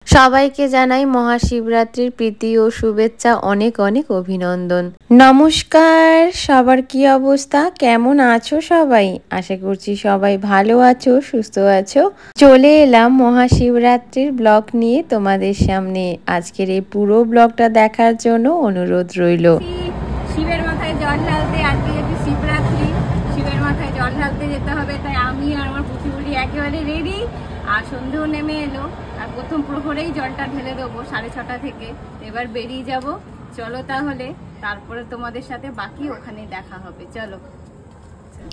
সবাইকে জানাই মহাশিবরাত্রির প্রীতি ও শুভেচ্ছা, অনেক অনেক অভিনন্দন। নমস্কার, সবার কি অবস্থা, কেমন আছো সবাই? আশা করছি সবাই ভালো আছো, সুস্থ আছো। চলে এলাম মহাশিবরাত্রির ব্লগ নিয়ে তোমাদের সামনে। আজকের এই পুরো ব্লগটা দেখার জন্য অনুরোধ রইল। শিবের মাথায় জল ঢালতে, আজকে যেহেতু শিবরাত্রি, শিবের মাথায় জল ঢালতে যেতে হবে, তাই আমি আর আমার পুচুগুলি একেবারে রেডি। আর সন্ধেও নেমে এলো, আর প্রথম প্রহরেই জলটা ঢেলে দেবো 6:30 থেকে। এবার বেরিয়ে যাব, চলো তাহলে, তারপরে তোমাদের সাথে বাকি ওখানে দেখা হবে। চলো।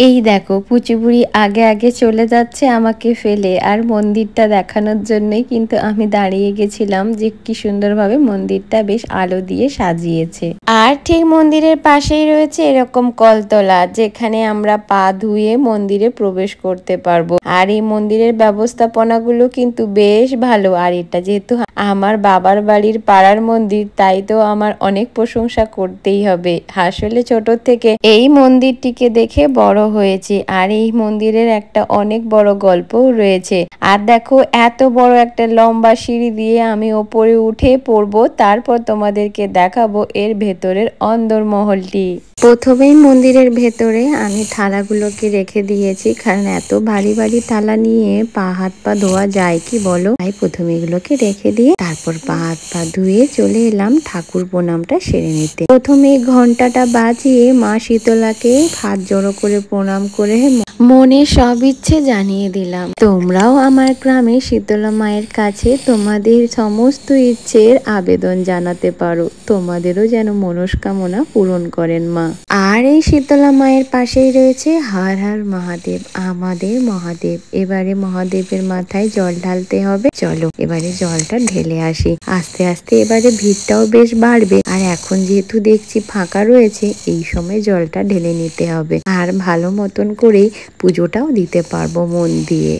এই দেখো পুচুবুড়ি আগে আগে চলে যাচ্ছে আমাকে ফেলে, আর মন্দিরটা দেখানোর জন্যই কিন্তু আমি দাঁড়িয়ে গেছিলাম যে কি সুন্দরভাবে মন্দিরটা বেশ আলো দিয়ে সাজিয়েছে। আর ঠিক মন্দিরের পাশেই রয়েছে এরকম কলতলা, যেখানে আমরা পা ধুয়ে মন্দিরে প্রবেশ করতে পারবো। আর এই মন্দিরের ব্যবস্থাপনাগুলো কিন্তু বেশ ভালো। আর এটা যেহেতু আমার বাবার বাড়ির পাড়ার মন্দির, তাই তো আমার অনেক প্রশংসা করতেই হবে। আসলে ছোট থেকে এই মন্দিরটিকে দেখে বড় হয়েছে, আর এই মন্দিরের একটা অনেক বড় গল্পও রয়েছে। আর দেখো এত বড় একটা লম্বা সিঁড়ি দিয়ে আমি ওপরে উঠে পড়বো, তারপর তোমাদেরকে দেখাবো এর ভেতরের অন্দরমহলটি। প্রথমেই মন্দিরের ভেতরে আমি থালাগুলোকে রেখে দিয়েছি, কারণ এত ভারী ভারী থালা নিয়ে পা হাত পা ধোয়া যায় কি বলো। তাই প্রথমে এগুলোকে রেখে দিয়ে তারপর পা হাত পা ধুয়ে চলে এলাম ঠাকুর প্রণামটা সেরে নিতে। প্রথমে ঘন্টাটা বাজিয়ে মা শীতলাকে হাত জড়ো করে প্রণাম করে মনে সব ইচ্ছে জানিয়ে দিলাম। তোমরাও আমার গ্রামে শীতলা মায়ের কাছে তোমাদের সমস্ত ইচ্ছের আবেদন জানাতে পারো, তোমাদেরও যেন মনস্কামনা পূরণ করেন মা। আর এই শীতলা মায়ের পাশেই রয়েছে হর হর মহাদেব, আমাদের মহাদেব। এবারে মহাদেবের মাথায় জল ঢালতে হবে। চলো এবারে জলটা ঢেলে আসি। আস্তে আস্তে এবারে ভিড়টাও বেশ বাড়বে, আর এখন যেহেতু দেখছি ফাঁকা রয়েছে, এই সময় জলটা ঢেলে নিতে হবে। আর ভালো মতন করেই পুজোটাও দিতে পারবো মন দিয়ে।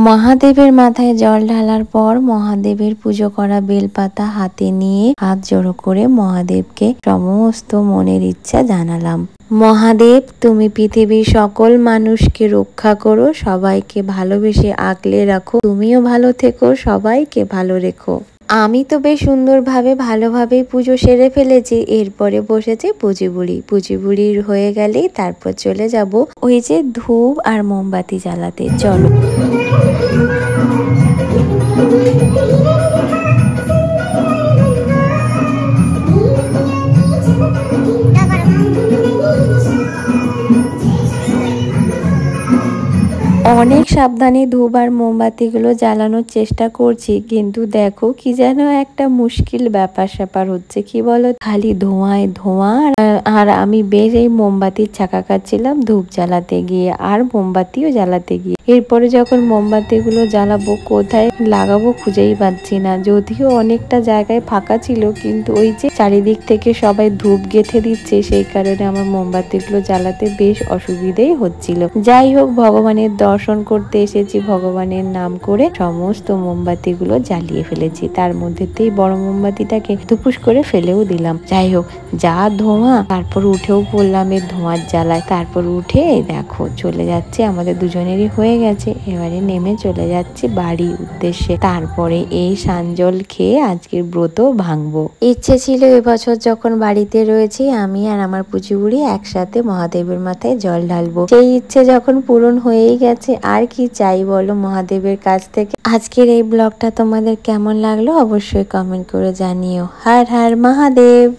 মহাদেবের মাথায় জল ঢালার পর মহাদেবের পুজো করা বেলপাতা হাতে নিয়ে হাত জড়ো করে মহাদেবকে সমস্ত মনের ইচ্ছা জানালাম। মহাদেব, তুমি পৃথিবীর সকল মানুষকে রক্ষা করো, সবাইকে ভালোবেসে আগলে রাখো, তুমিও ভালো থেকো, সবাইকে ভালো রেখো। আমি তো বেশ সুন্দরভাবে ভালোভাবেই পুজো সেরে ফেলেছি। এরপরে বসেছে পুচিবুড়ি। পুচিবুড়ির হয়ে গেলেই তারপর চলে যাব ওই যে ধূপ আর মোমবাতি জ্বালাতে। চলো। অনেক সাবধানে ধূপ আর মোমবাতিগুলো জ্বালানোর চেষ্টা করছি, কিন্তু দেখো কি যেন একটা মুশকিল ব্যাপার স্যাপার হচ্ছে। কি বলো, খালি ধোঁয়ায় ধোঁয়া। আর আমি বেশ এই মোমবাতির ছাকা কাটছিলাম ধূপ জ্বালাতে গিয়ে আর মোমবাতিও জ্বালাতে গিয়ে। এরপরে যখন মোমবাতিগুলো জ্বালাবো কোথায় লাগাবো খুঁজেই পাচ্ছি না, যদিও অনেকটা জায়গায় ফাঁকা ছিল, কিন্তু ওই যে চারিদিক থেকে সবাই ধূপ গেঁথে দিচ্ছে সেই কারণে আমার মোমবাতিগুলো জ্বালাতে বেশ অসুবিধেই হচ্ছিল। যাই হোক, ভগবানের দর্শন করতে এসেছি, ভগবানের নাম করে সমস্ত মোমবাতিগুলো জ্বালিয়ে ফেলেছি। তার মধ্যেতেই বড় মোমবাতিটাকে ধুপুস করে ফেলেও দিলাম। যাই হোক, যা ধোঁয়া, তারপর উঠেও পড়লাম এর ধোঁয়ার জ্বালায়। তারপর উঠে দেখো চলে যাচ্ছে, আমাদের দুজনেরই হয়ে গেছে। এবারে নেমে চলে যাচ্ছি বাড়ির উদ্দেশ্যে। তারপরে এই সানজল খেয়ে আজকের ব্রত ভাঙবো। ইচ্ছে ছিল এবছর যখন বাড়িতে রয়েছি আমি আর আমার পুচি বুড়ি একসাথে মহাদেবের মাথায় জল ঢালবো। সেই ইচ্ছে যখন পূরণ হয়েই গেছে, আর কি চাই বলো মহাদেবের কাছ থেকে। আজকের এই ব্লগটা তোমাদের কেমন লাগলো অবশ্যই কমেন্ট করে জানিও। হর হর মহাদেব।